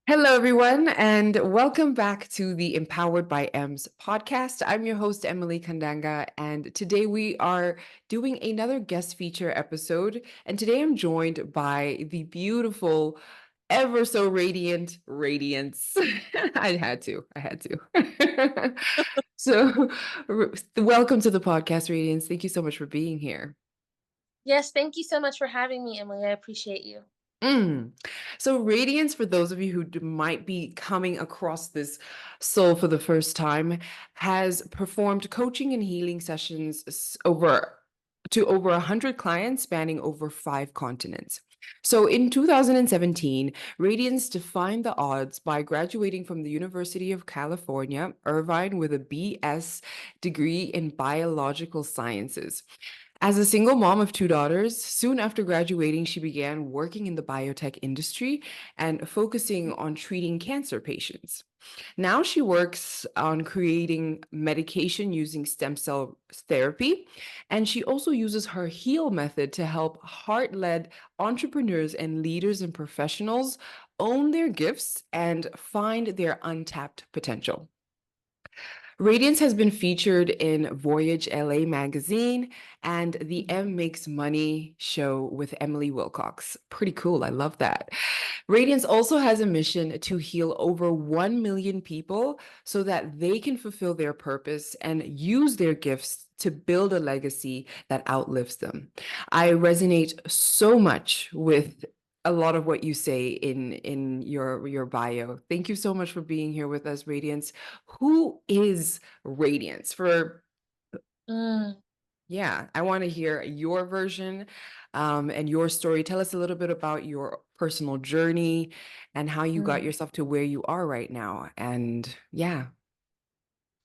Hello, everyone, and welcome back to the Empowered by Ems podcast. I'm your host, Emily Kandanga, and today we are doing another guest feature episode. And today I'm joined by the beautiful, ever so radiant Radiance. I had to. So, welcome to the podcast, Radiance. Thank you so much for being here. Yes, thank you so much for having me, Emily. I appreciate you. Mm. So, Radiance, for those of you who might be coming across this soul for the first time, has performed coaching and healing sessions over 100 clients spanning over 5 continents. So, in 2017, Radiance defined the odds by graduating from the University of California, Irvine, with a BS degree in biological sciences. As a single mom of 2 daughters, soon after graduating, she began working in the biotech industry and focusing on treating cancer patients. Now she works on creating medication using stem cell therapy, and she also uses her H.E.A.L method to help heart-led entrepreneurs and leaders and professionals own their gifts and find their untapped potential. Radiance has been featured in Voyage LA Magazine and the M Makes Money show with Emily WIlcox. Pretty cool. I love that. Radiance also has a mission to heal over 1 million people so that they can fulfill their purpose and use their gifts to build a legacy that outlives them. I resonate so much with a lot of what you say in your bio. Thank you so much for being here with us, Radiance. Who is Radiance? Mm, Yeah, I want to hear your version and your story. Tell us a little bit about your personal journey and how you got mm. yourself to where you are right now. And yeah,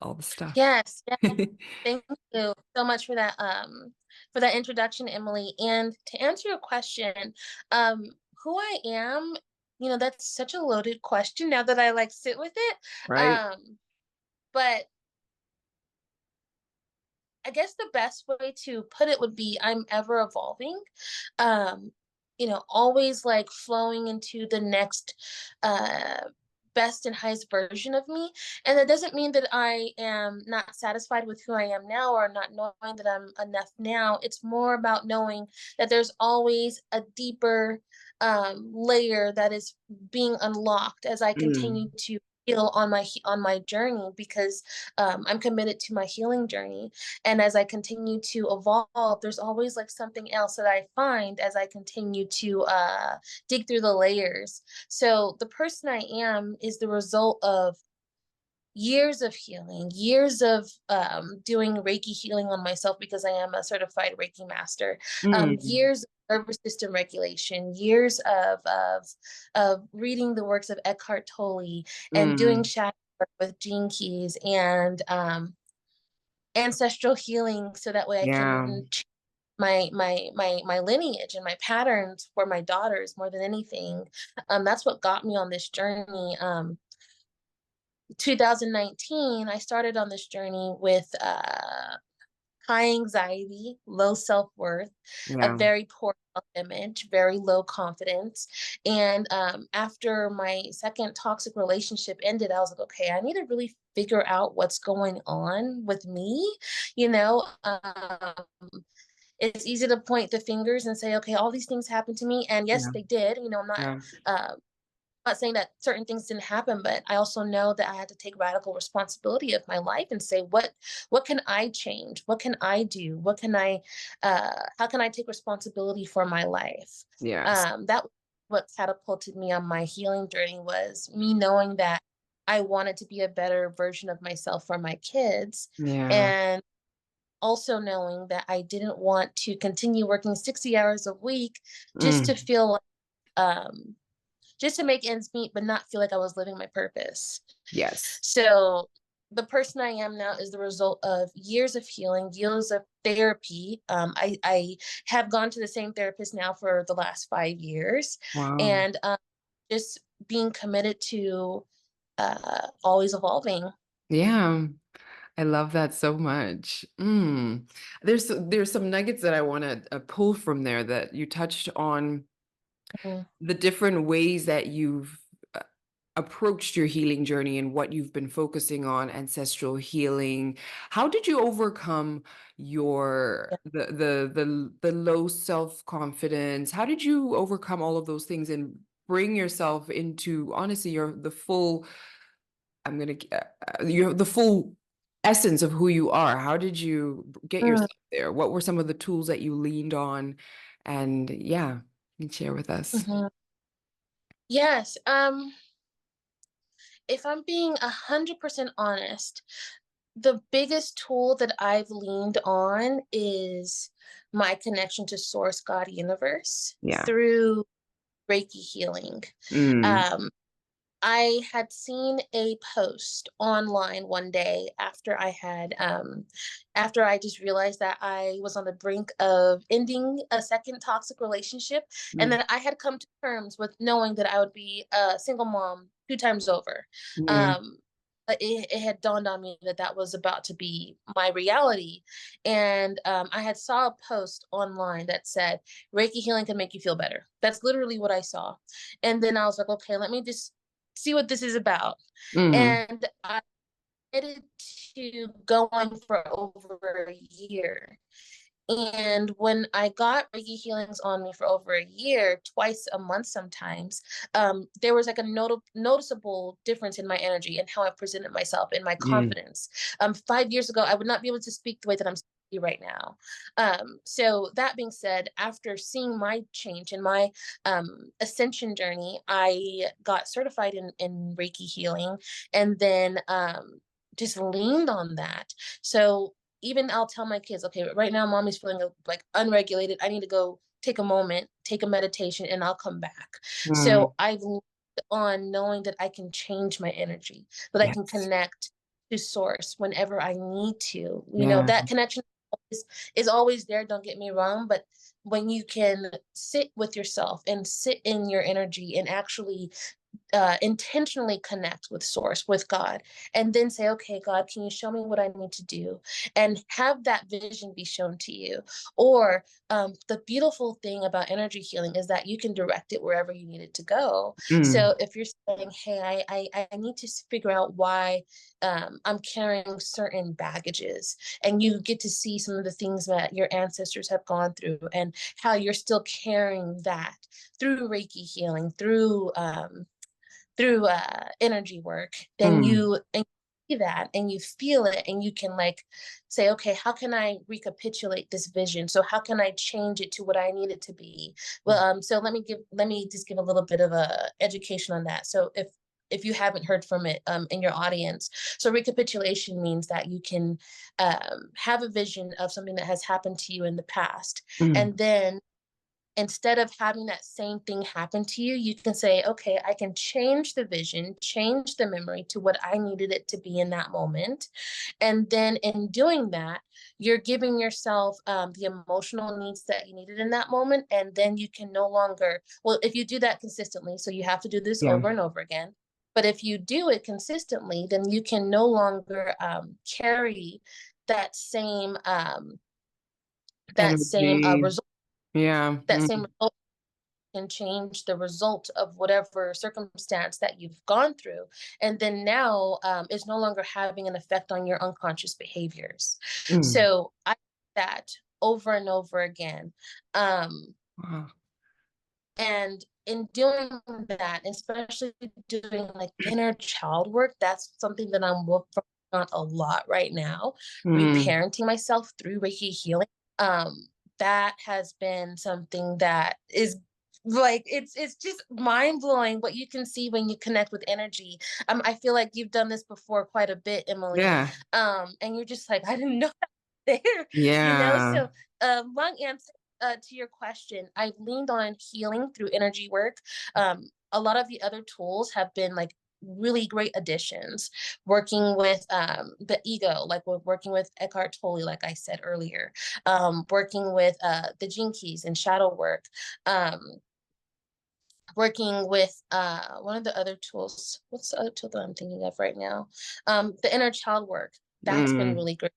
all the stuff. Yes, yes. Thank you so much for that introduction, Emily. And to answer your question, um, who I am, that's such a loaded question now that I like sit with it. Right? But I guess the best way to put it would be I'm ever evolving. Um, always like flowing into the next uh best and highest version of me. And that doesn't mean that I am not satisfied with who I am now or not knowing that I'm enough now. It's more about knowing that there's always a deeper layer that is being unlocked as I continue Mm, to heal on my journey because I'm committed to my healing journey. And as I continue to evolve, there's always like something else that I find as I continue to dig through the layers. So the person I am is the result of years of healing, years of doing Reiki healing on myself because I am a certified Reiki master, mm, years of nervous system regulation, years of reading the works of Eckhart Tolle and doing mm. shadow work with Gene Keys and ancestral healing so that way I Yeah. can my lineage and my patterns for my daughters more than anything. That's what got me on this journey. 2019, I started on this journey with high anxiety, low self-worth, a Yeah. very poor self-image, very low confidence. And after my second toxic relationship ended, I was like, okay, I need to really figure out what's going on with me. You know, it's easy to point the fingers and say, okay, all these things happened to me. And yes, Yeah. they did. Yeah. Uh, not saying that certain things didn't happen, but I also know that I had to take radical responsibility of my life and say, what can I change? What can I do? How can I take responsibility for my life? Yes. That what catapulted me on my healing journey was me knowing that I wanted to be a better version of myself for my kids. Yeah. And also knowing that I didn't want to continue working 60 hours a week just to Mm. feel um just to make ends meet, but not feel like I was living my purpose. Yes. So the person I am now is the result of years of healing, years of therapy. I have gone to the same therapist now for the last 5 years, Wow. and just being committed to always evolving. Yeah. I love that so much. There's some nuggets that I want to pull from there that you touched on Mhm. the different ways that you've uh, approached your healing journey and what you've been focusing on, ancestral healing, how did you overcome your the low self-confidence? How did you overcome all of those things and bring yourself into, honestly, your the full, I'm gonna your the full essence of who you are? How did you get Mm, yourself there? What were some of the tools that you leaned on? And yeah, you can share with us. mhm. Yes. If I'm being 100% honest, the biggest tool that I've leaned on is my connection to Source, God, Universe Yeah. through Reiki healing. Mm, Um, I had seen a post online one day after I just realized that I was on the brink of ending a second toxic relationship, and mm, then I had come to terms with knowing that I would be a single mom 2 times over. mm, Um, it had dawned on me that that was about to be my reality, and I had saw a post online that said Reiki healing can make you feel better. That's literally what I saw, and then I was like, okay, let me just see what this is about. mm, And I committed to going for over a year. And when I got Reiki healings on me for over a year, twice a month sometimes, there was like a noticeable difference in my energy and how I presented myself and my mm, confidence. 5 years ago, I would not be able to speak the way that I'm speaking right now. So that being said, after seeing my change in my ascension journey, I got certified in Reiki healing, and then just leaned on that. So even I'll tell my kids, okay, right now mommy's feeling like unregulated. I need to go take a moment, take a meditation, and I'll come back. mm. So I've leaned on knowing that I can change my energy, that I can Yes. connect to source whenever I need to. You know, Yeah. that connection is always there, don't get me wrong, but when you can sit with yourself and sit in your energy and actually intentionally connect with source, with God, and then say, okay, God, can you show me what I need to do, and have that vision be shown to you. Or the beautiful thing about energy healing is that you can direct it wherever you need it to go. Mm, So if you're saying, hey, I need to figure out why I'm carrying certain baggages, and you get to see some of the things that your ancestors have gone through and how you're still carrying that through Reiki healing, through energy work, then mm, you see that and you feel it, and you can like say, okay, how can I recapitulate this vision? So how can I change it to what I need it to be? Well, so let me just give a little bit of a education on that. So if you haven't heard from it in your audience, so recapitulation means that you can have a vision of something that has happened to you in the past, mm, and then instead of having that same thing happen to you, you can say, okay, I can change the vision, change the memory to what I needed it to be in that moment. And then in doing that, you're giving yourself the emotional needs that you needed in that moment. And then you can no longer, well, if you do that consistently, so you have to do this yeah. over and over again. But if you do it consistently, then you can no longer carry that same Energy. result, Yeah. that Mm, same result can change the result of whatever circumstance that you've gone through. And then now is no longer having an effect on your unconscious behaviors. mm. So I did that over and over again. Um, Wow. and in doing that, especially doing like inner child work, that's something that I'm working on a lot right now, Mm, reparenting myself through Reiki healing. That has been something that is like it's just mind blowing what you can see when you connect with energy. I feel like you've done this before quite a bit, Emily. yeah. And you're just like, I didn't know that there, you know. Yeah. So long answer to your question, I've leaned on healing through energy work. A lot of the other tools have been like really great additions. Working with the ego, like we're working with Eckhart Tolle, like I said earlier, working with the Gene Keys and shadow work, um, working with one of the other tools. What's the other tool that I'm thinking of right now? The inner child work. That's been Mm, really great.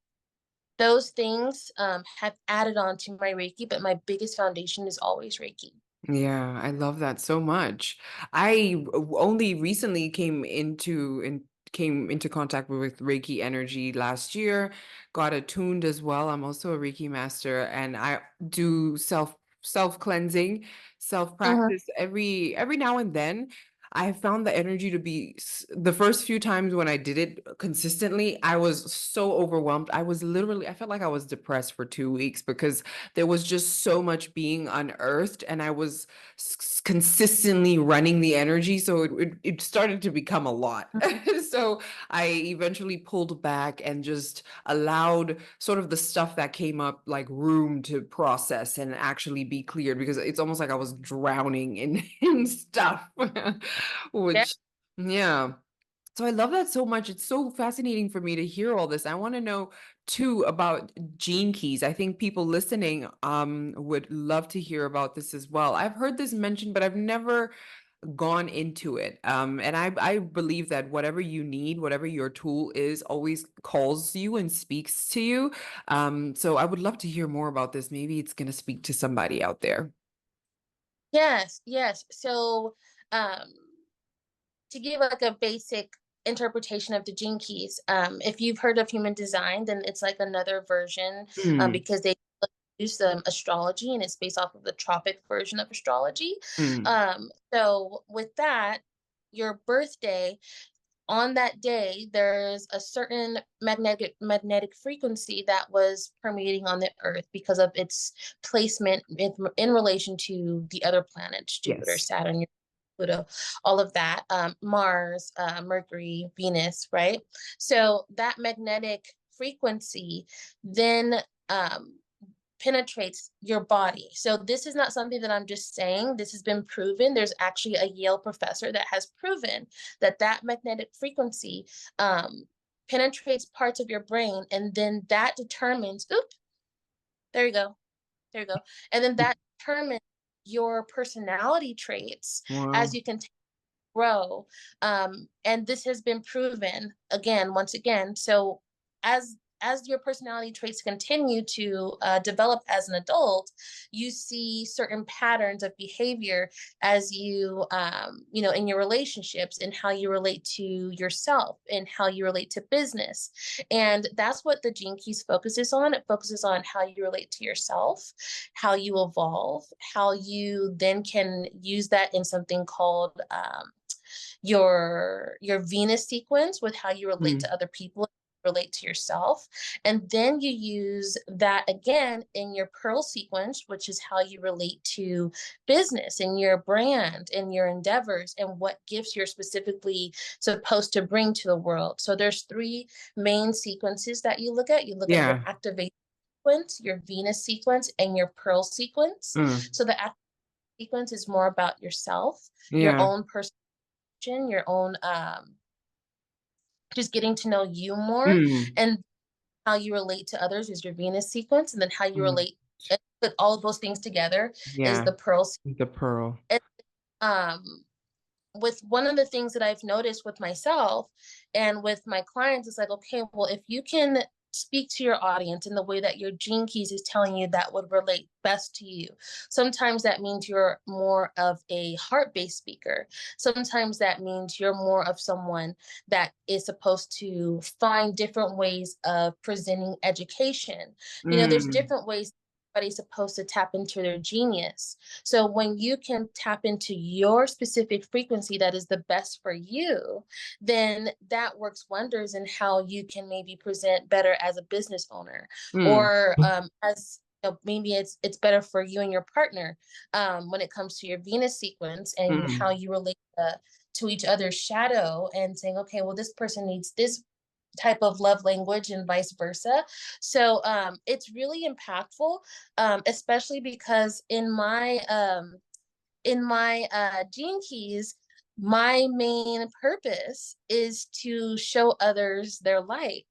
Those things have added on to my Reiki, but my biggest foundation is always Reiki. Yeah, I love that so much. Only recently came into contact with Reiki energy last year, got attuned as well. I'm also a Reiki master, and I do self cleansing, self Mhm. practice every now and then. I have found the energy to be the first few times when I did it consistently, I was so overwhelmed. I felt like I was depressed for 2 weeks because there was just so much being unearthed, and I was consistently running the energy, so it started to become a lot. So I eventually pulled back and just allowed sort of the stuff that came up like room to process and actually be cleared, because it's almost like I was drowning in in stuff. Yeah. Which, yeah. So I love that so much. It's so fascinating for me to hear all this. I want to know too about gene keys. I think people listening would love to hear about this as well. I've heard this mentioned, but I've never gone into it. And I believe that whatever you need, whatever your tool is, always calls you and speaks to you. So I would love to hear more about this. Maybe it's going to speak to somebody out there. Yes, yes. So, um, to give like a basic interpretation of the gene keys, if you've heard of human design, then it's like another version, Mm, because they use astrology and it's based off of the tropic version of astrology. mm, So with that, your birthday, on that day, there's a certain magnetic frequency that was permeating on the earth because of its placement in relation to the other planets, Jupiter, yes. Saturn, Pluto, all of that, Mars, Mercury, Venus, right? So that magnetic frequency then um, penetrates your body. So this is not something that I'm just saying. This has been proven. There's actually a Yale professor that has proven that that magnetic frequency penetrates parts of your brain, and then that determines. Oop, there you go, there you go, and then that determines your personality traits as Wow. you continue grow. And this has been proven again, once again. So as your personality traits continue to develop as an adult, you see certain patterns of behavior as you know, in your relationships and how you relate to yourself and how you relate to business. And that's what the Gene Keys focuses on. It focuses on how you relate to yourself, how you evolve, how you then can use that in something called your Venus sequence with how you relate Mm, to other people, relate to yourself, and then you use that again in your Pearl sequence, which is how you relate to business and your brand and your endeavors and what gifts you're specifically supposed to bring to the world. So there's three main sequences that you look at. You look at your yeah. activation sequence, your Venus sequence, and your Pearl sequence. Mm, So the activation sequence is more about yourself, your yeah. own person, your own just getting to know you more, Mm, and how you relate to others is your Venus sequence, and then how you mm, relate, put all of those things together is yeah. the Pearl. The pearl. And, um with one of the things that I've noticed with myself and with my clients is like, okay, well, if you can speak to your audience in the way that your gene keys is telling you that would relate best to you. Sometimes that means you're more of a heart-based speaker. Sometimes that means you're more of someone that is supposed to find different ways of presenting education. You know, there's Mm, different ways everybody's supposed to tap into their genius. So when you can tap into your specific frequency that is the best for you, then that works wonders in how you can maybe present better as a business owner, mm, or as maybe it's better for you and your partner when it comes to your Venus sequence and how mm, you relate to each other's shadow, and saying, okay, well, this person needs this type of love language and vice versa. So it's really impactful, especially because in my gene keys, my main purpose is to show others their light,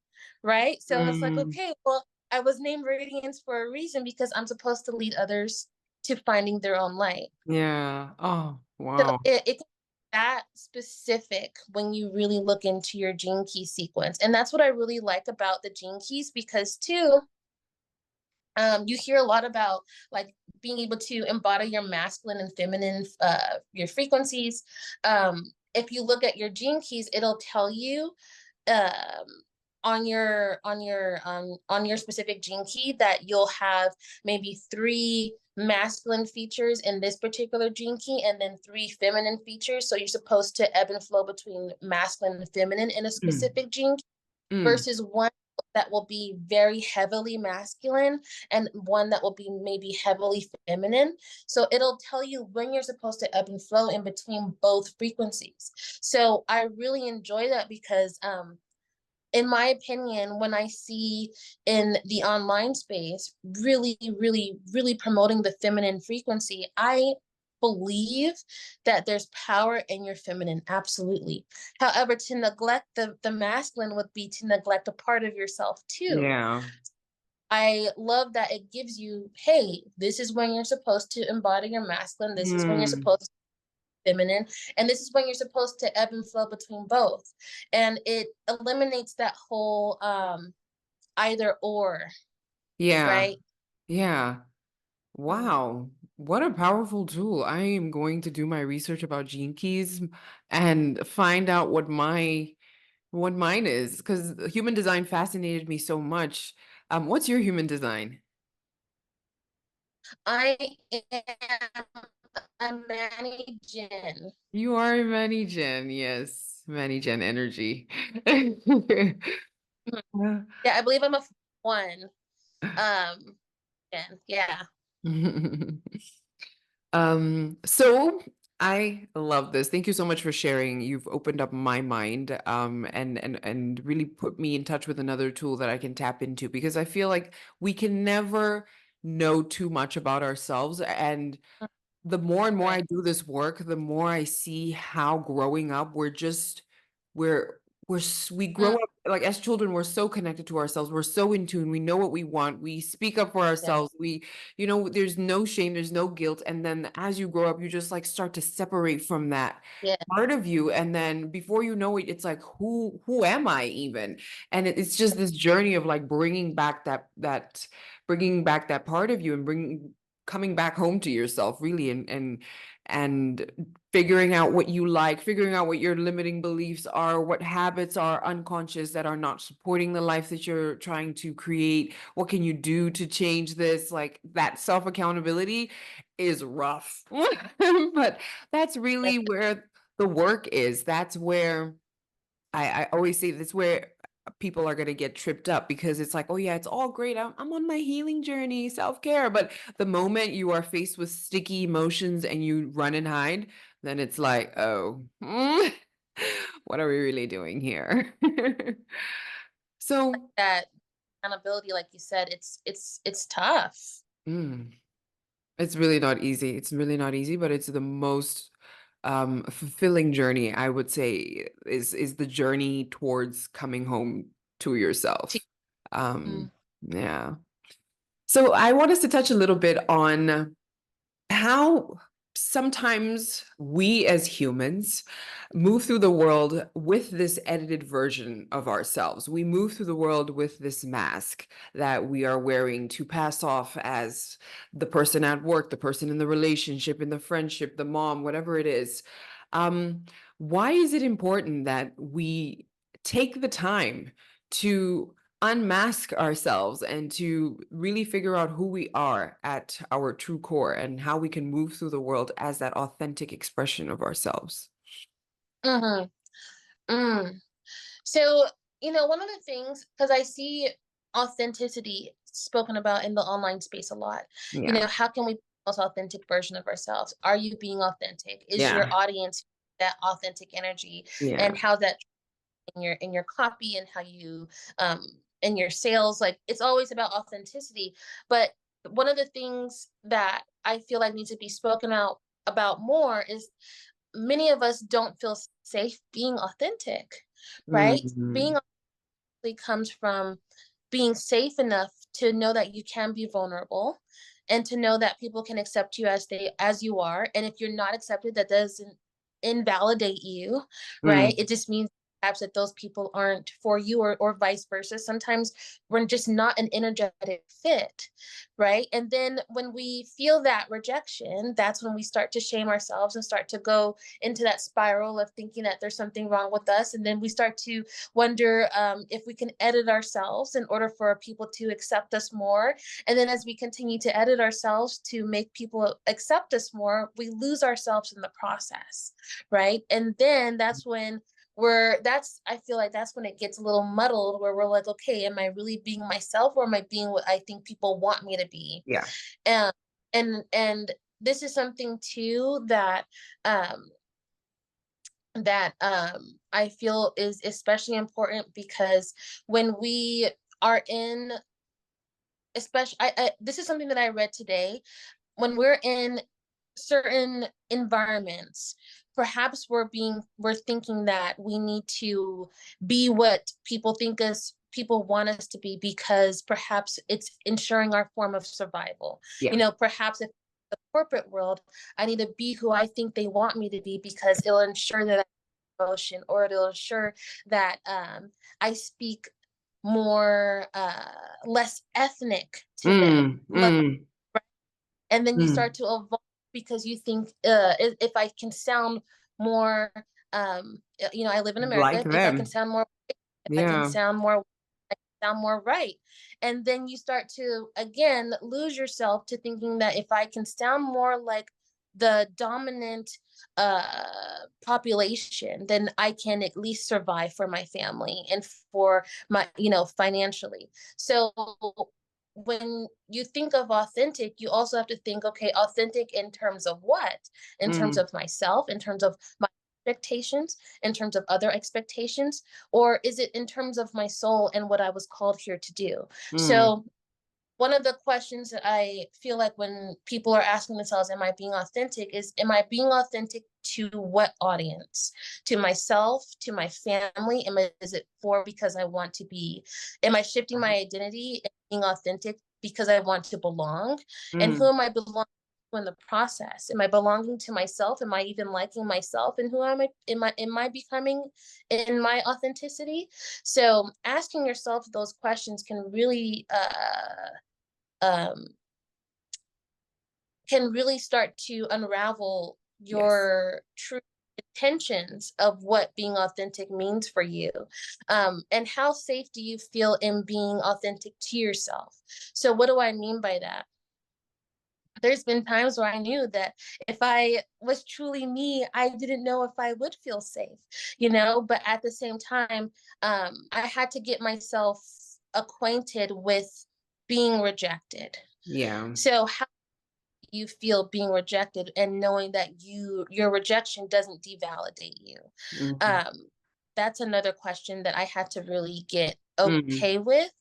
right? So it's like, mm. okay, well, I was named Radiance for a reason because I'm supposed to lead others to finding their own light. Yeah. Oh, So wow. it can be that specific when you really look into your gene key sequence. And that's what I really like about the gene keys, because too, you hear a lot about like being able to embody your masculine and feminine, your frequencies. If you look at your gene keys, it'll tell you um, on your specific gene key that you'll have maybe 3 masculine features in this particular gene key and then 3 feminine features. So you're supposed to ebb and flow between masculine and feminine in a Mm, specific gene key mm. versus one that will be very heavily masculine and one that will be maybe heavily feminine. So it'll tell you when you're supposed to ebb and flow in between both frequencies. So I really enjoy that because in my opinion, when I see in the online space really, really, really promoting the feminine frequency, I believe that there's power in your feminine, absolutely. However, to neglect the masculine would be to neglect a part of yourself too. Yeah. I love that it gives you, hey, this is when you're supposed to embody your masculine, this is when you're Mm. supposed to feminine, and this is when you're supposed to ebb and flow between both. And it eliminates that whole either or, Yeah. right? Yeah. Mm. Wow. What a powerful tool. I am going to do my research about gene keys and find out what mine is, because human design fascinated me so much. What's your human design? I am a Manny Jin. You are a Manny Gen, yes, Manny Gen energy. Yeah. Yeah, I believe I'm a one. Um, yeah. So I love this. Thank you so much for sharing. You've opened up my mind, and really put me in touch with another tool that I can tap into, because I feel like we can never know too much about ourselves. And the more and more Right. I do this work, the more I see how growing up, we're we Mm, grow up like, as children, we're so connected to ourselves. We're so in tune. We know what we want. We speak up for yeah. ourselves. There's no shame, there's no guilt. And then as you grow up, you just like start to separate from that Yeah. part of you. And then before you know it, it's like, who am I even? And it's just this journey of like bringing back that part of you, and bringing coming back home to yourself, really, and figuring out what you like, figuring out what your limiting beliefs are, what habits are unconscious that are not supporting the life that you're trying to create. What can you do to change this? Like, that self accountability is rough. But that's Yeah. really where the work is. That's where I always say that's where people are going to get tripped up, because it's like, oh yeah, it's all great. I'm on my healing journey, self-care. But the moment you are faced with sticky emotions and you run and hide, then it's like, oh, what are we really doing here? So, That accountability, like you said, it's tough. mm, it's really not easy. It's really not easy, but it's the most fulfilling journey, I would say, is the journey towards coming home to yourself. Mm, Yeah. So I want us to touch a little bit on how sometimes we as humans move through the world with this edited version of ourselves. We move through the world with this mask that we are wearing to pass off as the person at work, the person in the relationship, in the friendship, the mom, whatever it is. Um, why is it important that we take the time to unmask ourselves and to really figure out who we are at our true core, and how we can move through the world as that authentic expression of ourselves? mm-hmm. Mm. So, one of the things, because I see authenticity spoken about in the online space a lot, Yeah. how can we be the most authentic version of ourselves? Are you being authentic? Is your Yeah. audience that authentic energy? Yeah. And how that in your copy and how you um in your sales, like it's always about authenticity. But one of the things that I feel like needs to be spoken out about more is many of us don't feel safe being authentic, right? Being Mhm. authentic comes from being safe enough to know that you can be vulnerable and to know that people can accept you as you are. And if you're not accepted, that doesn't invalidate you, right? Mm. It just means perhaps that those people aren't for you, or vice versa. Sometimes we're just not an energetic fit, right? And then when we feel that rejection, that's when we start to shame ourselves and start to go into that spiral of thinking that there's something wrong with us. And then we start to wonder if we can edit ourselves in order for people to accept us more. And then as we continue to edit ourselves to make people accept us more, we lose ourselves in the process, right? And then that's when I feel like that's when it gets a little muddled, where we're like, okay, am I really being myself, or am I being what I think people want me to be? Yeah. And this is something too that I feel is especially important, because when we are in, especially this is something that I read today, when we're in certain environments, perhaps we're thinking that we need to be what people want us to be, because perhaps it's ensuring our form of survival. Yeah. Perhaps if the corporate world, I need to be who I think they want me to be, because it'll ensure that I have emotion, or it'll ensure that I speak more less ethnic to them. And then you start to evolve, because you think if I can sound more, I live in Like America. If I can them. sound more, if I can Yeah. sound more, I can sound more right. And then you start to again lose yourself to thinking that if I can sound more like the dominant population, then I can at least survive for my family and for my, financially. So when you think of authentic, you also have to think, okay, authentic in terms of what? In terms of myself, in terms of my expectations, in terms of other expectations, or is it in terms of my soul and what I was called here to do? So one of the questions that I feel like when people are asking themselves, am I being authentic, is, am I being authentic to what audience? To myself, to my family? Is it for because I want to be? Am I shifting my identity and being authentic because I want to belong? And who am I belonging to in the process? Am I belonging to myself? Am I even liking myself? And who am I? Am I becoming in my authenticity? So asking yourself those questions um, can really start to unravel Yes. your true intentions of what being authentic means for you. And how safe do you feel in being authentic to yourself? So what do I mean by that? There's been times where I knew that if I was truly me, I didn't know if I would feel safe, but at the same time, I had to get myself acquainted with being rejected. Yeah. So how you feel being rejected, and knowing that your rejection doesn't devalidate you? um that's another question that I had to really get okay with,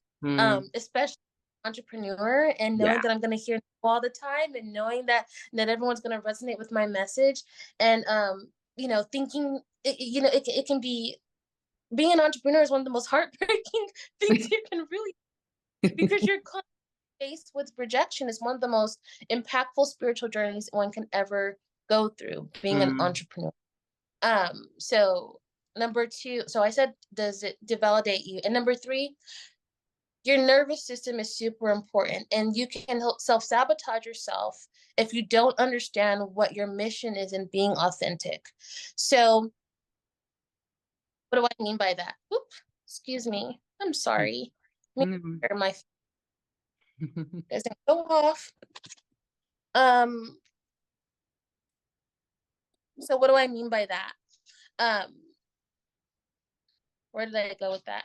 especially entrepreneur, and knowing Yeah. that I'm going to hear no all the time, and knowing that everyone's going to resonate with my message. And thinking it can be, being an entrepreneur is one of the most heartbreaking things you can really, because you're faced with rejection is one of the most impactful spiritual journeys one can ever go through, being an entrepreneur. So number two, so I said, does it devalidate you? And number three, your nervous system is super important, and you can self-sabotage yourself if you don't understand what your mission is in being authentic. So what do I mean by that? Oop, excuse me. I'm sorry. Let me clear my doesn't go off. Um, so what do I mean by that? Um, where did I go with that?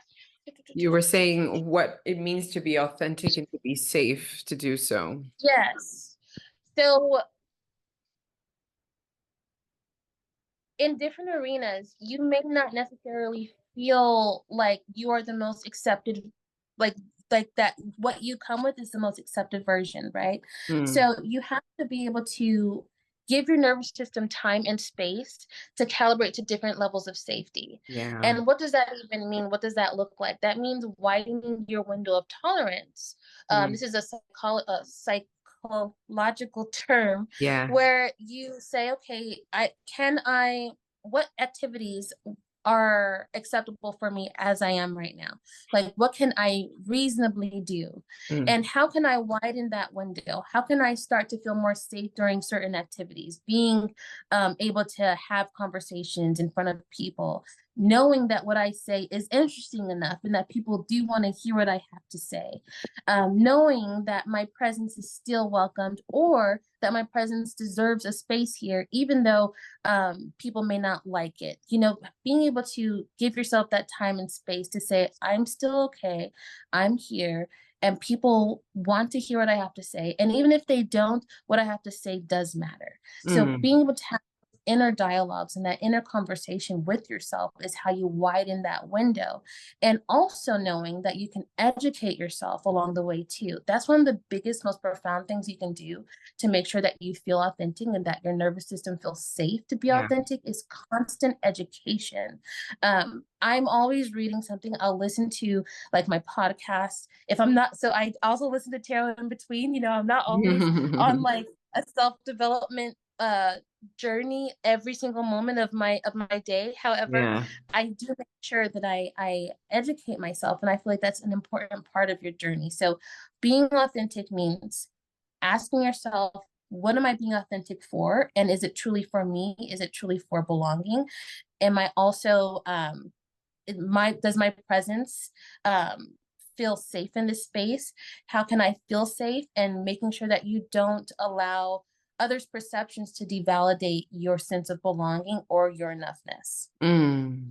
You were saying what it means to be authentic and to be safe to do so. Yes. So in different arenas, you may not necessarily feel like you are the most accepted, like that what you come with is the most accepted version, right? So you have to be able to give your nervous system time and space to calibrate to different levels of safety. Yeah. And what does that even mean? What does that look like? That means widening your window of tolerance. This is a psychological term, Yeah. where you say, okay, what activities are acceptable for me as I am right now? Like, what can I reasonably do? Mm. And how can I widen that window? How can I start to feel more safe during certain activities? Being able to have conversations in front of people, knowing that what I say is interesting enough and that people do want to hear what I have to say, knowing that my presence is still welcomed, or that my presence deserves a space here, even though people may not like it. You know, being able to give yourself that time and space to say, I'm still okay, I'm here, and people want to hear what I have to say. And even if they don't, what I have to say does matter. So Mm. being able to have inner dialogues and that inner conversation with yourself is how you widen that window. And also knowing that you can educate yourself along the way too. That's one of the biggest, most profound things you can do to make sure that you feel authentic and that your nervous system feels safe to be Yeah. authentic is constant education. I'm always reading something. I'll listen to like my podcast. If I'm not, so I also listen to tarot in between. You know, I'm not always on like a self-development journey every single moment of my day. However, Yeah. I do make sure that I educate myself, and I feel like that's an important part of your journey. So being authentic means asking yourself, what am I being authentic for? And is it truly for me? Is it truly for belonging? Am I also does my presence feel safe in this space? How can I feel safe? And making sure that you don't allow others' perceptions to devalidate your sense of belonging or your enoughness. Mm.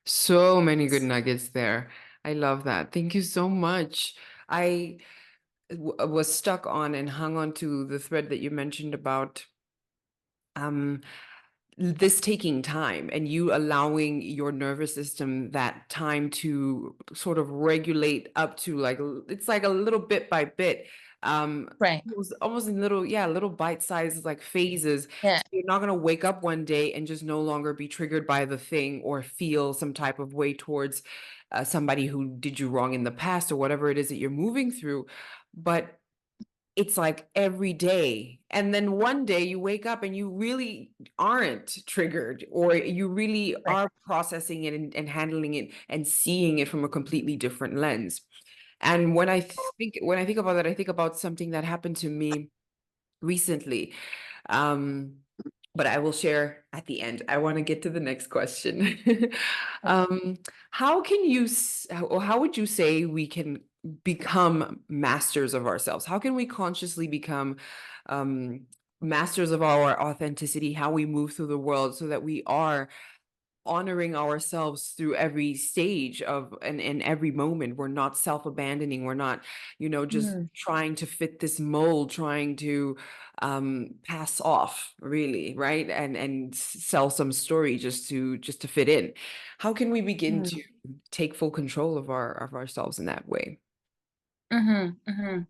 So many good nuggets there. I love that. Thank you so much. I was stuck on and hung on to the thread that you mentioned about um this taking time and you allowing your nervous system that time to sort of regulate up to like it's like a little bit by bit. Right. It was almost in little, yeah, little bite sizes like phases. Yeah. So you're not going to wake up one day and just no longer be triggered by the thing or feel some type of way towards somebody who did you wrong in the past or whatever it is that you're moving through. But it's like every day. And then one day you wake up and you really aren't triggered, or you really Right. are processing it and handling it and seeing it from a completely different lens. And when I think about that, I think about something that happened to me recently. Um, but I will share at the end. I want to get to the next question. Okay. um, how can you, or how would you say we can become masters of ourselves? How can we consciously become um, masters of our authenticity, how we move through the world so that we are honoring ourselves through every stage of and in every moment. We're not self-abandoning. We're not, just Mhm. trying to fit this mold, trying to pass off, really, right? And sell some story just to fit in. How can we begin Mhm. to take full control of ourselves in that way? Mhm. Mhm.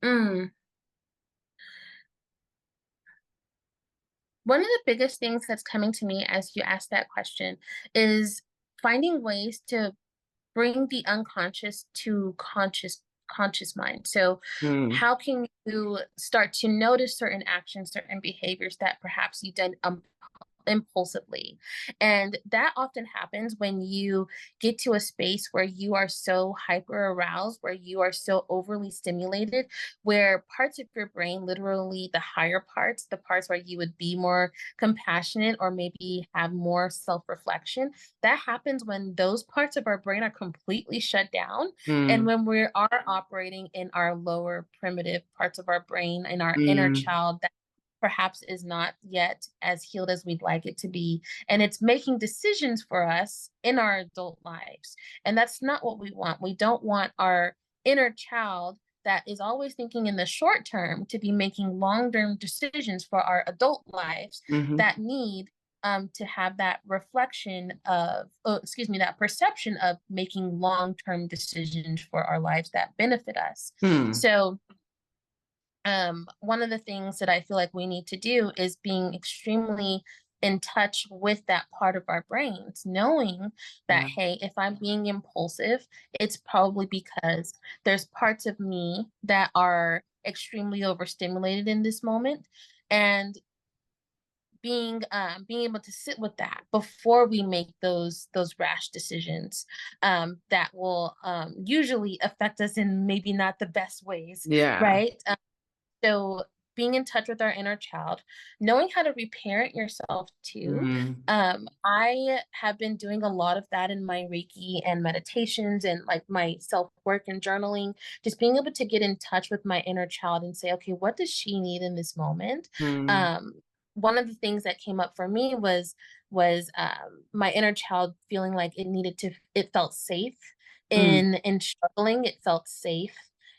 Mm. One of the biggest things that's coming to me as you ask that question is finding ways to bring the unconscious to conscious mind. So Mm, how can you start to notice certain actions, certain behaviors that perhaps you've done impulsively? And that often happens when you get to a space where you are so hyper aroused, where you are so overly stimulated, where parts of your brain, literally the higher parts, the parts where you would be more compassionate or maybe have more self reflection, that happens when those parts of our brain are completely shut down. And mm, when we are operating in our lower primitive parts of our brain, in our inner mm, child, perhaps is not yet as healed as we'd like it to be. And it's making decisions for us in our adult lives. And that's not what we want. We don't want our inner child that is always thinking in the short term to be making long-term decisions for our adult lives mhm, that need to have that reflection of, oh, excuse me, that perception of making long-term decisions for our lives that benefit us. mm, So one of the things that I feel like we need to do is being extremely in touch with that part of our brains, knowing that, yeah. hey, if I'm being impulsive, it's probably because there's parts of me that are extremely overstimulated in this moment. And being able to sit with that before we make those rash decisions that will usually affect us in maybe not the best ways, Yeah. right? So being in touch with our inner child, knowing how to reparent yourself too. Mm. I have been doing a lot of that in my Reiki and meditations and like my self work and journaling, just being able to get in touch with my inner child and say, okay, what does she need in this moment? Mm. Um, one of the things that came up for me was my inner child feeling like it felt safe Mm. in struggling. It felt safe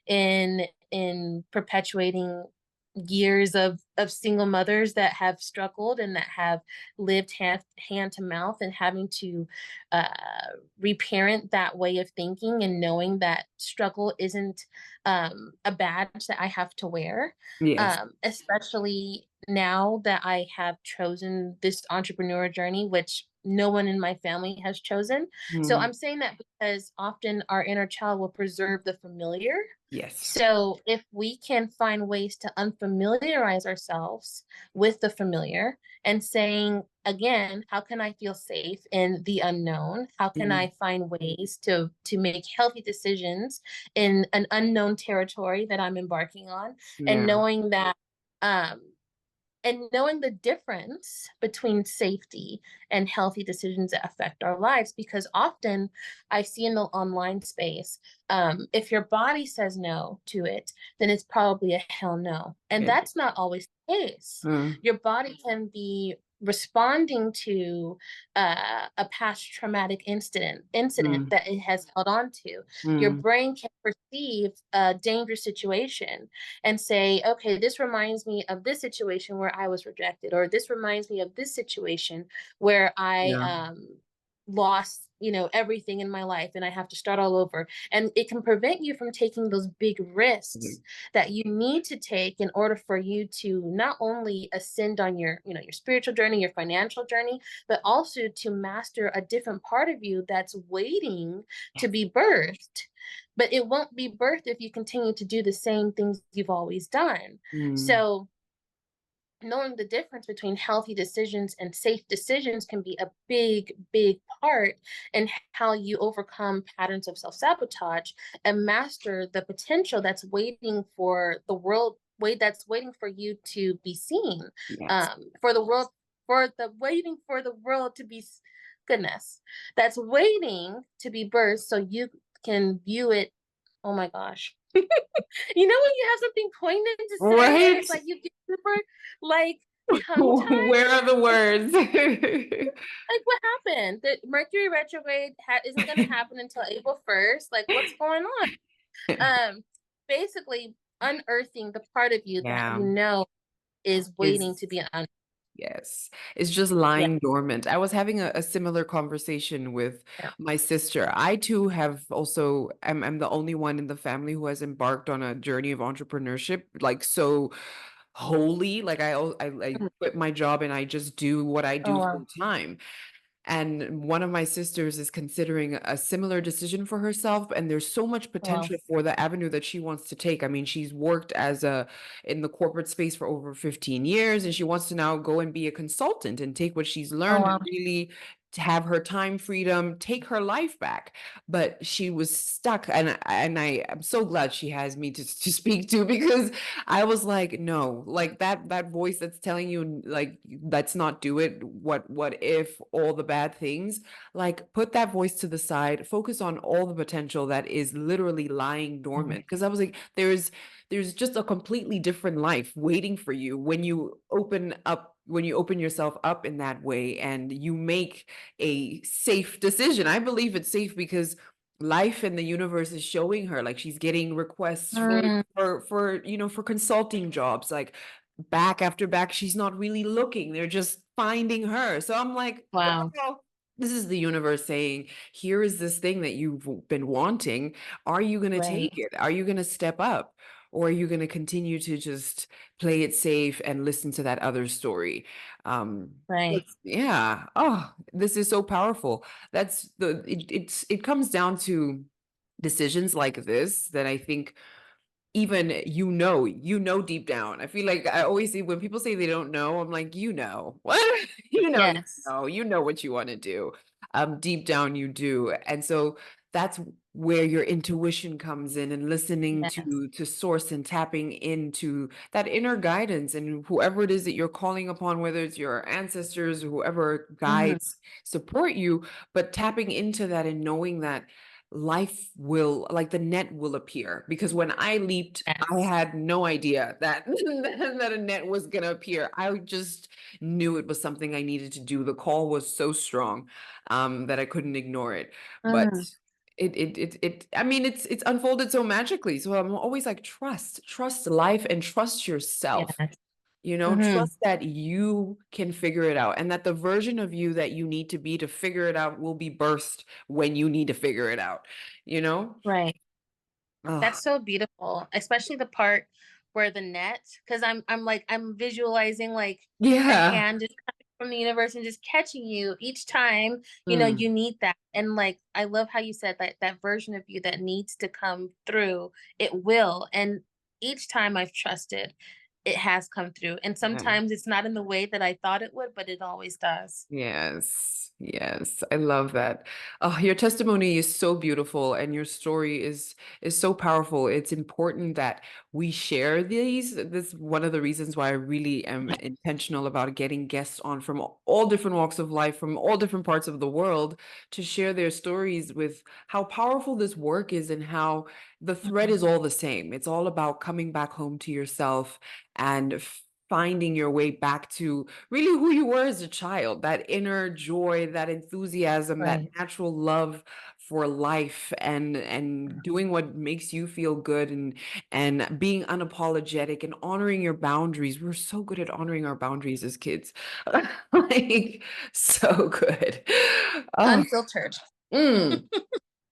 in perpetuating years of single mothers that have struggled and that have lived hand to mouth and having to uh, reparent that way of thinking and knowing that struggle isn't a badge that I have to wear, Yes. especially now that I have chosen this entrepreneur journey, which no one in my family has chosen. So Mm. I'm saying that because often our inner child will preserve the familiar. Yes. So if we can find ways to unfamiliarize ourselves with the familiar and saying, again, how can I feel safe in the unknown? How can Mm. I find ways to make healthy decisions in an unknown territory that I'm embarking on? And Yeah. knowing that um and knowing the difference between safety and healthy decisions that affect our lives, because often I see in the online space, if your body says no to it, then it's probably a hell no, and It, that's not always the case. mm. Your body can be responding to a past traumatic incident Mm. that it has held on to. Your Mm. brain can perceive a dangerous situation and say, okay, this reminds me of this situation where I was rejected, or this reminds me of this situation where I Yeah. lost, everything in my life and I have to start all over. And it can prevent you from taking those big risks that you need to take in order for you to not only ascend on your spiritual journey, your financial journey, but also to master a different part of you that's waiting to be birthed. But it won't be birthed if you continue to do the same things you've always done. Mm. So knowing the difference between healthy decisions and safe decisions can be a big, big part in how you overcome patterns of self-sabotage and master the potential that's waiting for the world, that's waiting for you to be seen, Yes. for the world, waiting for the world to be, goodness, that's waiting to be birthed so you can view it. Oh my gosh. You know when you have something poignant to say and Right? it's like you get super like tongue Where tied? are the words? Like what happened? The Mercury retrograde isn't going to happen until April 1st. Like what's going on? Basically unearthing the part of you that Yeah. is waiting to Is be un. yes. It's just Yeah. lying dormant. I was having a similar conversation with Yeah. my sister. I too have also I'm the only one in the family who has embarked on a journey of entrepreneurship, like so wholly. Like I Mhm. quit my job and I just do what I Oh do wow. full time. And one of my sisters is considering a similar decision for herself, and there's so much Wow. potential for the avenue that she wants to take. I mean, she's worked as a in the corporate space for over 15 years, and she wants to now go and be a consultant and take what she's Oh learned and wow. really to have her time freedom, take her life back. But she was stuck, and I am so glad she has me to speak to, because I was like, no, like that voice that's telling you like let's not do it. What if all the bad things? Like put that voice to the side, focus on all the potential that is literally lying Mhm. dormant. Because I was like, there's just a completely different life waiting for you when you open yourself up in that way and you make a safe decision. I believe it's safe because life and the universe is showing her, like she's getting requests Mm, for consulting jobs, like back after back. She's not really looking, they're just finding her. So I'm like, wow. oh, this is the universe saying, here is this thing that you've been wanting. Are you going to Right. take it? Are you going to step up? Or are you going to continue to just play it safe and listen to that other story? Right. Yeah. Oh, this is so powerful. That's it comes down to decisions like this that I think even deep down. I feel like I always see when people say they don't know, I'm like, what? Yes. You know what you want to do. Deep down you do. And so that's where your intuition comes in, and listening Yes. to source and tapping into that inner guidance, and whoever it is that you're calling upon, whether it's your ancestors, whoever Mhm. guides support you, but tapping into that and knowing that life will, like, the net will appear. Because when I leaped, I Yes. had no idea that that a net was going to appear. I just knew it was something I needed to do. The call was so strong that I couldn't ignore it. But Mhm. I mean, it's unfolded so magically. So I'm always like, trust life, and trust yourself. Yes. Mhm. Trust that you can figure it out, and that the version of you that you need to be to figure it out will be burst when you need to figure it out, you know? Right. Oh, That's so beautiful, especially the part where the net, because I'm visualizing like a yeah. hand just coming from the universe and just catching you each time, Mm, you need that. And like I love how you said that that version of you that needs to come through, it will. And each time I've trusted, it has come through. And yeah. sometimes it's not in the way that I thought it would, but it always does. Yes, yes, I love that. Oh, your testimony is so beautiful, and your story is so powerful. It's important that we share these. This is one of the reasons why I really am intentional about getting guests on from all different walks of life, from all different parts of the world, to share their stories with how powerful this work is, and how the thread is Mhm. all the same. It's all about coming back home to yourself, and finding your way back to really who you were as a child, that inner joy, that enthusiasm, that Right. natural love for life, and doing what makes you feel good, and being unapologetic and honoring your boundaries. We're so good at honoring our boundaries as kids. Like, so good. Oh, Unfiltered. mm.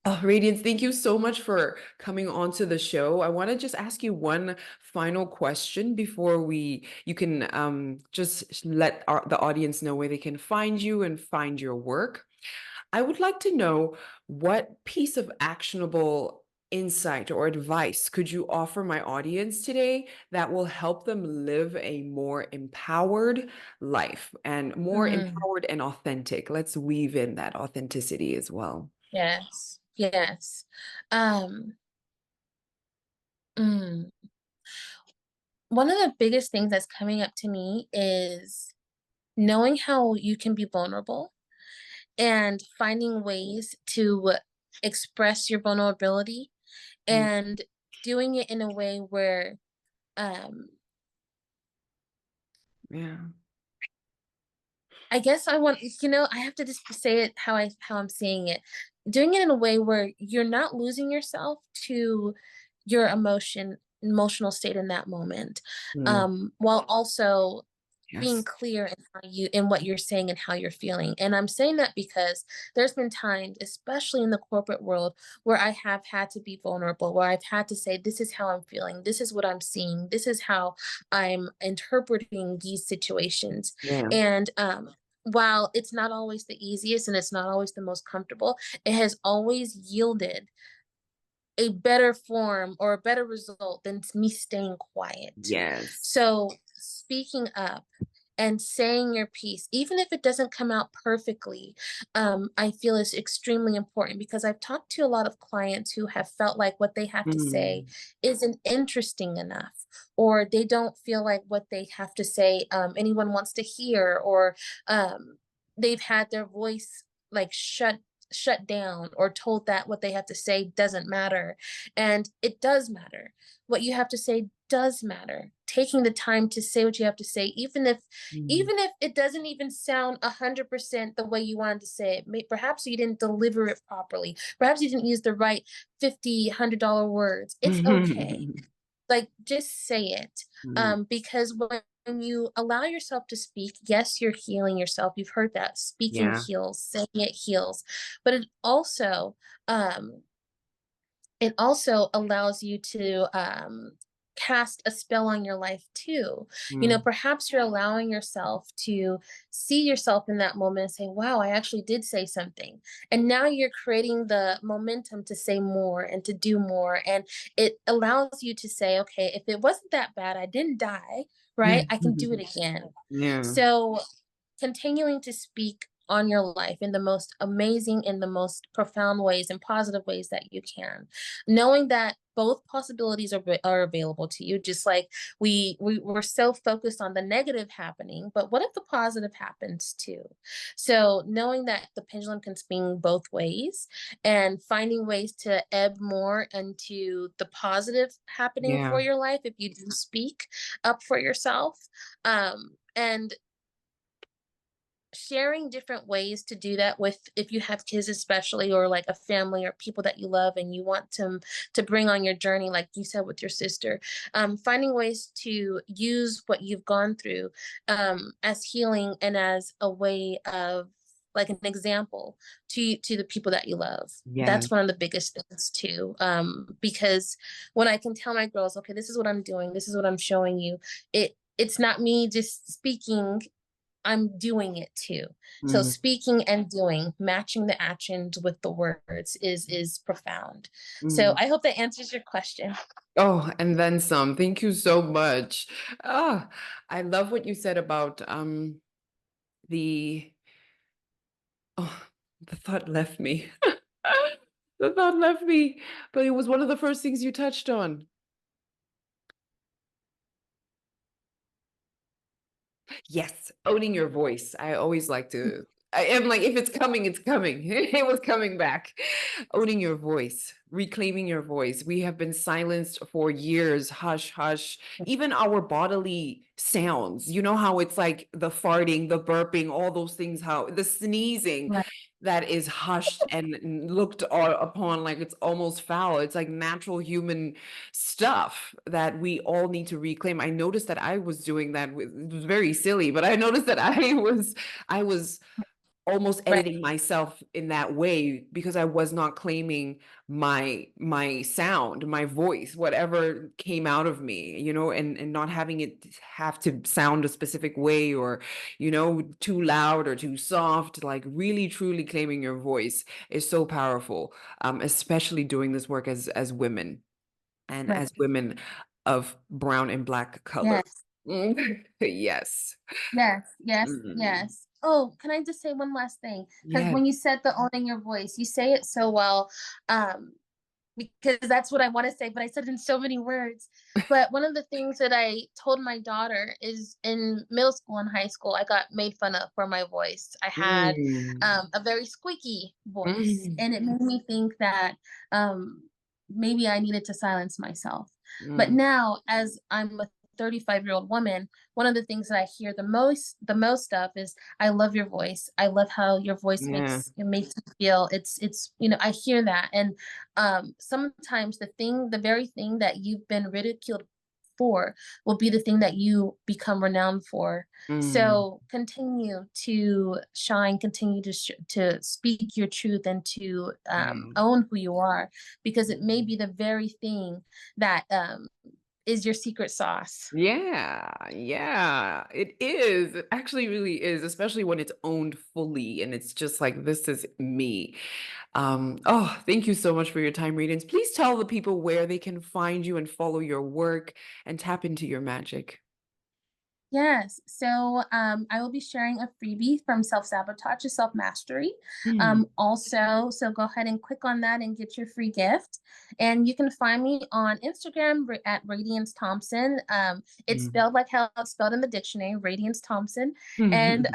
Oh, Radiance, thank you so much for coming on to the show. I want to just ask you one final question before you can just let the audience know where they can find you and find your work. I would like to know, what piece of actionable insight or advice could you offer my audience today that will help them live a more empowered life, and more Mm, empowered and authentic? Let's weave in that authenticity as well. yes. Yes. Um, mm. One of the biggest things that's coming up to me is knowing how you can be vulnerable and finding ways to express your vulnerability Mm, and doing it in a way where um yeah. I guess I have to just say it how I'm saying it. Doing it in a way where you're not losing yourself to your emotional state in that moment. Mm, While also being yes. clear in what you're saying and how you're feeling. And I'm saying that because there's been times, especially in the corporate world, where I have had to be vulnerable, where I've had to say, this is how I'm feeling, this is what I'm seeing, this is how I'm interpreting these situations. Yeah. And while it's not always the easiest and it's not always the most comfortable, it has always yielded a better form or a better result than me staying quiet. Yes. So speaking up and saying your piece, even if it doesn't come out perfectly, I feel is extremely important because I've talked to a lot of clients who have felt like what they have to say Mm, isn't interesting enough, or they don't feel like what they have to say anyone wants to hear, or they've had their voice like shut down or told that what they have to say doesn't matter. And it does matter. What you have to say does matter. Taking the time to say what you have to say, mm, even if it doesn't even sound 100% the way you wanted to say it. Perhaps you didn't deliver it properly. Perhaps you didn't use the right 50 $100 words. It's okay. Like, just say it. mm, Because when you allow yourself to speak, yes, you're healing yourself. You've heard that speaking yeah. heals, saying it heals, but um it also allows you to cast a spell on your life too. Mm. Perhaps you're allowing yourself to see yourself in that moment and say, wow, I actually did say something. And now you're creating the momentum to say more and to do more. And it allows you to say, okay, if it wasn't that bad, I didn't die, right? I can do it again. Yeah. So continuing to speak on your life in the most amazing, in the most profound ways and positive ways that you can, knowing that both possibilities are available to you. Just like we're so focused on the negative happening, but what if the positive happens too? So knowing that the pendulum can swing both ways, and finding ways to ebb more into the positive happening Yeah. for your life if you do speak up for yourself, and sharing different ways to do that with, if you have kids especially, or like a family or people that you love and you want to bring on your journey, like you said with your sister, finding ways to use what you've gone through, as healing and as a way of, like, an example to the people that you love. Yeah. That's one of the biggest things too, because when I can tell my girls, okay, this is what I'm doing, this is what I'm showing you, it's not me just speaking, I'm doing it too. So Mm. speaking and doing, matching the actions with the words is profound. So Mm. I hope that answers your question. Oh, and then some. Thank you so much. Ah, I love what you said about the oh, the thought left me. The thought left me, but it was one of the first things you touched on. Yes, owning your voice. I always like to, I am like, if it's coming, it's coming. It was coming back. Owning your voice, reclaiming your voice. We have been silenced for years. Hush, hush. Even our bodily sounds, you know how it's like the farting, the burping, all those things, how the sneezing Right. that is hushed and looked upon like it's almost foul. It's like natural human stuff that we all need to reclaim. I noticed that I was doing that with, it was very silly, but I noticed that I was almost Right. editing myself in that way because I was not claiming my sound, my voice, whatever came out of me, and not having it have to sound a specific way, or too loud or too soft. Like really truly claiming your voice is so powerful, especially doing this work as women, and Right. as women of brown and black color. Yes. Yes. Yes. Yes. Mm. Yes. Oh, can I just say one last thing? Because Yes. when you said the owning your voice, you say it so well. Um, because that's what I want to say, but I said it in so many words. But one of the things that I told my daughter is, in middle school and high school, I got made fun of for my voice. I had Mm. a very squeaky voice, Mm. and it made me think that maybe I needed to silence myself. But Mm. now, as I'm a 35-year-old woman, one of the things that I hear the most of is, I love your voice. I love how your voice Yeah. makes me feel. It's I hear that. And sometimes the very thing that you've been ridiculed for will be the thing that you become renowned for. Mm. So continue to shine, continue to speak your truth, and to Yeah. own who you are, because it may be the very thing that is your secret sauce. Yeah, yeah, it is. It actually really is, especially when it's owned fully and it's just like, this is me. Oh, thank you so much for your time, Radiance. Please tell the people where they can find you and follow your work and tap into your magic. Yes. So I will be sharing a freebie from Self Sabotage to Self Mastery. Mm. Also, so go ahead and click on that and get your free gift. And you can find me on Instagram at Radiance Thompson. It's Mm. spelled like how it's spelled in the dictionary, Radiance Thompson. And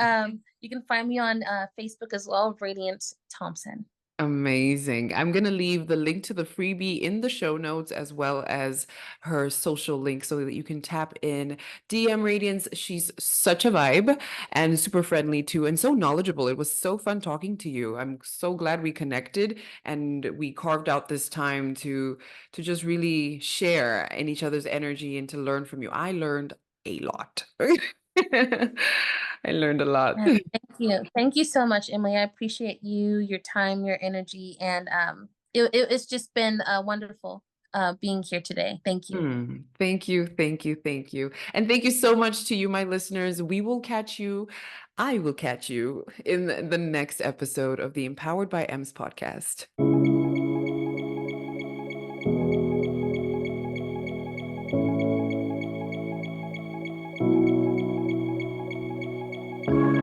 you can find me on Facebook as well, Radiance Thompson. Amazing. I'm going to leave the link to the freebie in the show notes, as well as her social link, so that you can tap in. DM Radiance. She's such a vibe and super friendly too, and so knowledgeable. It was so fun talking to you. I'm so glad we connected and we carved out this time to just really share in each other's energy and to learn from you. I learned a lot. I learned a lot. Yes, thank you. Thank you so much, Emily. I appreciate you, your time, your energy, and it's just been wonderful. being here today. Thank you. Thank you, thank you, thank you. And thank you so much to you, my listeners. I will catch you in the next episode of the Empowered by Ems podcast.